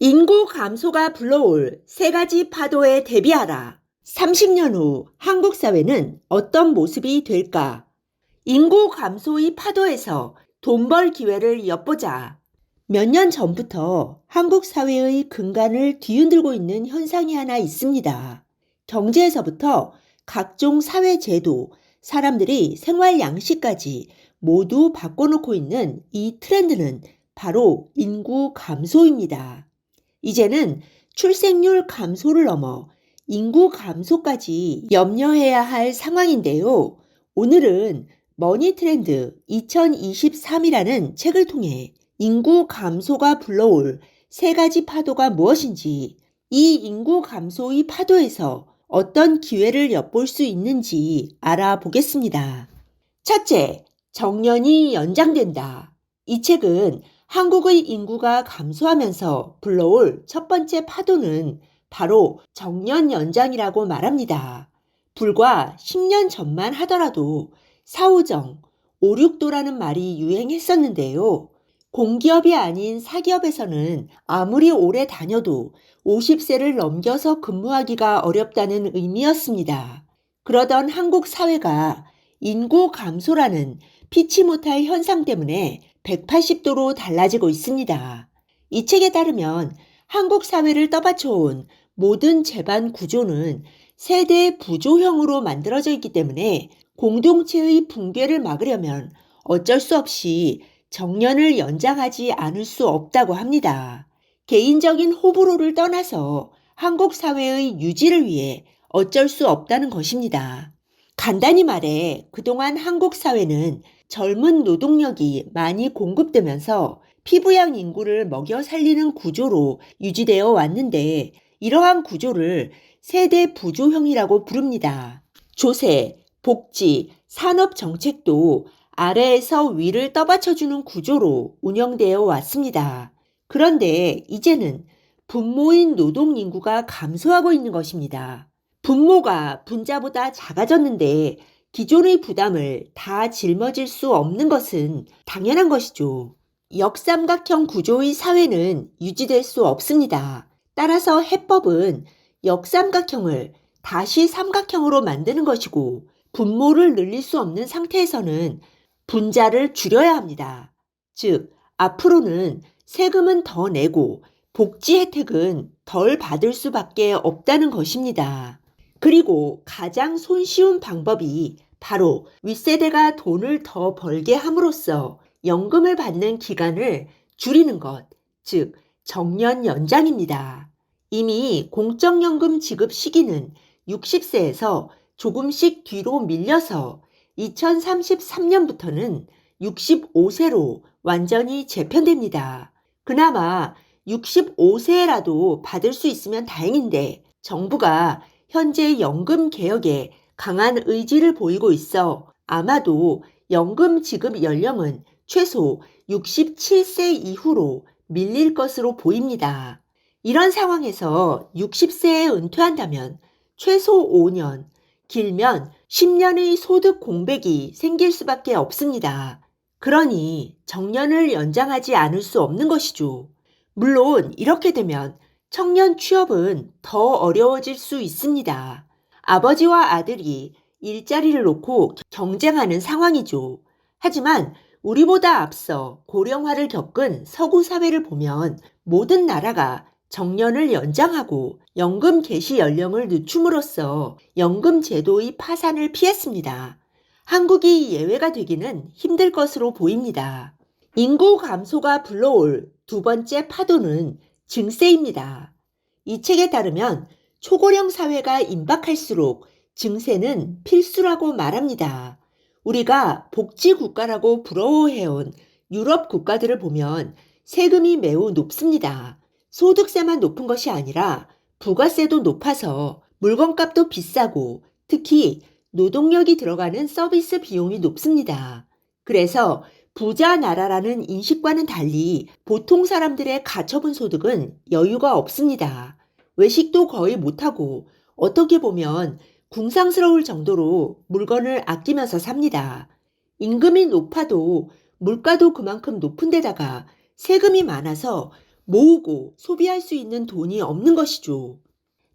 인구 감소가 불러올 세 가지 파도에 대비하라. 30년 후 한국 사회는 어떤 모습이 될까? 인구 감소의 파도에서 돈 벌 기회를 엿보자. 몇 년 전부터 한국 사회의 근간을 뒤흔들고 있는 현상이 하나 있습니다. 경제에서부터 각종 사회 제도, 사람들이 생활 양식까지 모두 바꿔놓고 있는 이 트렌드는 바로 인구 감소입니다. 이제는 출생률 감소를 넘어 인구 감소까지 염려해야 할 상황인데요. 오늘은 머니 트렌드 2023이라는 책을 통해 인구 감소가 불러올 세 가지 파도가 무엇인지, 이 인구 감소의 파도에서 어떤 기회를 엿볼 수 있는지 알아보겠습니다. 첫째, 정년이 연장된다. 이 책은 한국의 인구가 감소하면서 불러올 첫 번째 파도는 바로 정년 연장이라고 말합니다. 불과 10년 전만 하더라도 사후정, 5, 6도라는 말이 유행했었는데요. 공기업이 아닌 사기업에서는 아무리 오래 다녀도 50세를 넘겨서 근무하기가 어렵다는 의미였습니다. 그러던 한국 사회가 인구 감소라는 피치 못할 현상 때문에 180도로 달라지고 있습니다. 이 책에 따르면 한국 사회를 떠받쳐온 모든 재반 구조는 세대 부조형으로 만들어져 있기 때문에 공동체의 붕괴를 막으려면 어쩔 수 없이 정년을 연장하지 않을 수 없다고 합니다. 개인적인 호불호를 떠나서 한국 사회의 유지를 위해 어쩔 수 없다는 것입니다. 간단히 말해 그동안 한국 사회는 젊은 노동력이 많이 공급되면서 피부양 인구를 먹여 살리는 구조로 유지되어 왔는데, 이러한 구조를 세대 부조형이라고 부릅니다. 조세, 복지, 산업 정책도 아래에서 위를 떠받쳐주는 구조로 운영되어 왔습니다. 그런데 이제는 분모인 노동 인구가 감소하고 있는 것입니다. 분모가 분자보다 작아졌는데 기존의 부담을 다 짊어질 수 없는 것은 당연한 것이죠. 역삼각형 구조의 사회는 유지될 수 없습니다. 따라서 해법은 역삼각형을 다시 삼각형으로 만드는 것이고, 분모를 늘릴 수 없는 상태에서는 분자를 줄여야 합니다. 즉, 앞으로는 세금은 더 내고 복지 혜택은 덜 받을 수밖에 없다는 것입니다. 그리고 가장 손쉬운 방법이 바로 윗세대가 돈을 더 벌게 함으로써 연금을 받는 기간을 줄이는 것, 즉 정년 연장입니다. 이미 공적연금 지급 시기는 60세에서 조금씩 뒤로 밀려서 2033년부터는 65세로 완전히 재편됩니다. 그나마 65세라도 받을 수 있으면 다행인데, 정부가 현재 연금 개혁에 강한 의지를 보이고 있어 아마도 연금 지급 연령은 최소 67세 이후로 밀릴 것으로 보입니다. 이런 상황에서 60세에 은퇴한다면 최소 5년, 길면 10년의 소득 공백이 생길 수밖에 없습니다. 그러니 정년을 연장하지 않을 수 없는 것이죠. 물론 이렇게 되면 청년 취업은 더 어려워질 수 있습니다. 아버지와 아들이 일자리를 놓고 경쟁하는 상황이죠. 하지만 우리보다 앞서 고령화를 겪은 서구 사회를 보면 모든 나라가 정년을 연장하고 연금 개시 연령을 늦춤으로써 연금 제도의 파산을 피했습니다. 한국이 예외가 되기는 힘들 것으로 보입니다. 인구 감소가 불러올 두 번째 파도는 증세입니다. 이 책에 따르면 초고령 사회가 임박할수록 증세는 필수라고 말합니다. 우리가 복지국가라고 부러워해온 유럽 국가들을 보면 세금이 매우 높습니다. 소득세만 높은 것이 아니라 부가세도 높아서 물건값도 비싸고 특히 노동력이 들어가는 서비스 비용이 높습니다. 그래서 부자 나라라는 인식과는 달리 보통 사람들의 가처분 소득은 여유가 없습니다. 외식도 거의 못하고 어떻게 보면 궁상스러울 정도로 물건을 아끼면서 삽니다. 임금이 높아도 물가도 그만큼 높은 데다가 세금이 많아서 모으고 소비할 수 있는 돈이 없는 것이죠.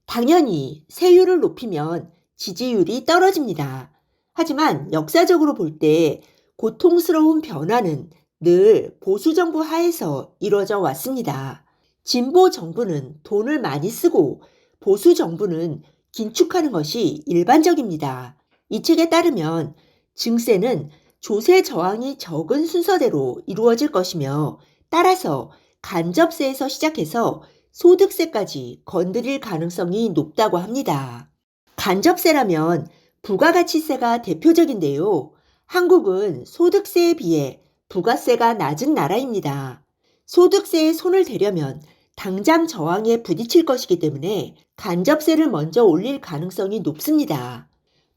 당연히 세율을 높이면 지지율이 떨어집니다. 하지만 역사적으로 볼 때 고통스러운 변화는 늘 보수 정부 하에서 이루어져 왔습니다. 진보 정부는 돈을 많이 쓰고 보수 정부는 긴축하는 것이 일반적입니다. 이 책에 따르면 증세는 조세 저항이 적은 순서대로 이루어질 것이며 따라서 간접세에서 시작해서 소득세까지 건드릴 가능성이 높다고 합니다. 간접세라면 부가가치세가 대표적인데요. 한국은 소득세에 비해 부가세가 낮은 나라입니다. 소득세에 손을 대려면 당장 저항에 부딪힐 것이기 때문에 간접세를 먼저 올릴 가능성이 높습니다.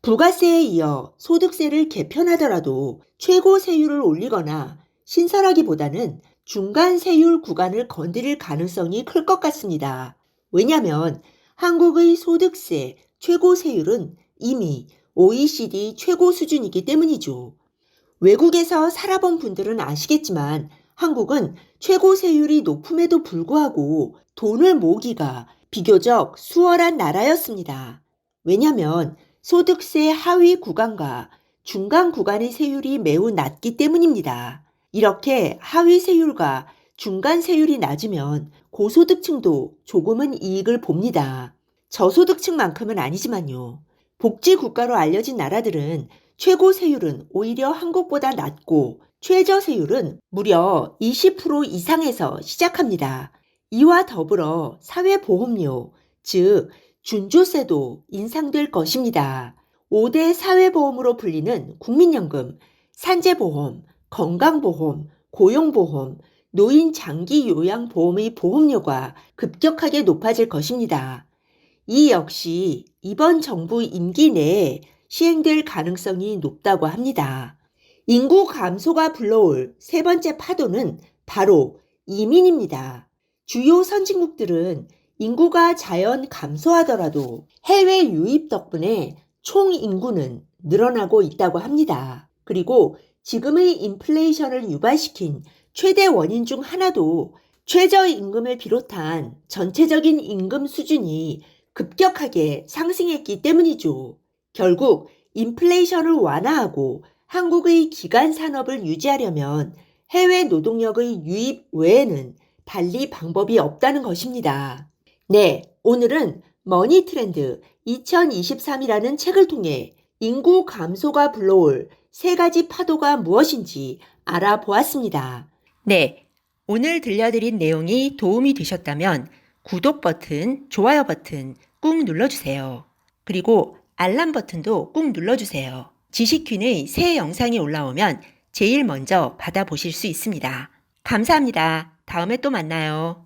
부가세에 이어 소득세를 개편하더라도 최고 세율을 올리거나 신설하기보다는 중간 세율 구간을 건드릴 가능성이 클 것 같습니다. 왜냐하면 한국의 소득세 최고 세율은 이미 OECD 최고 수준이기 때문이죠. 외국에서 살아본 분들은 아시겠지만 한국은 최고 세율이 높음에도 불구하고 돈을 모으기가 비교적 수월한 나라였습니다. 왜냐하면 소득세 하위 구간과 중간 구간의 세율이 매우 낮기 때문입니다. 이렇게 하위 세율과 중간 세율이 낮으면 고소득층도 조금은 이익을 봅니다. 저소득층만큼은 아니지만요. 복지 국가로 알려진 나라들은 최고 세율은 오히려 한국보다 낮고 최저 세율은 무려 20% 이상에서 시작합니다. 이와 더불어 사회보험료, 즉 준조세도 인상될 것입니다. 5대 사회보험으로 불리는 국민연금, 산재보험, 건강보험, 고용보험, 노인 장기 요양보험의 보험료가 급격하게 높아질 것입니다. 이 역시 이번 정부 임기 내에 시행될 가능성이 높다고 합니다. 인구 감소가 불러올 세 번째 파도는 바로 이민입니다. 주요 선진국들은 인구가 자연 감소하더라도 해외 유입 덕분에 총 인구는 늘어나고 있다고 합니다. 그리고 지금의 인플레이션을 유발시킨 최대 원인 중 하나도 최저임금을 비롯한 전체적인 임금 수준이 급격하게 상승했기 때문이죠. 결국 인플레이션을 완화하고 한국의 기간 산업을 유지하려면 해외 노동력의 유입 외에는 달리 방법이 없다는 것입니다. 네, 오늘은 머니 트렌드 2023이라는 책을 통해 인구 감소가 불러올 세 가지 파도가 무엇인지 알아보았습니다. 네, 오늘 들려드린 내용이 도움이 되셨다면 구독 버튼, 좋아요 버튼 꾹 눌러주세요. 그리고 알람 버튼도 꾹 눌러주세요. 지식퀸의 새 영상이 올라오면 제일 먼저 받아보실 수 있습니다. 감사합니다. 다음에 또 만나요.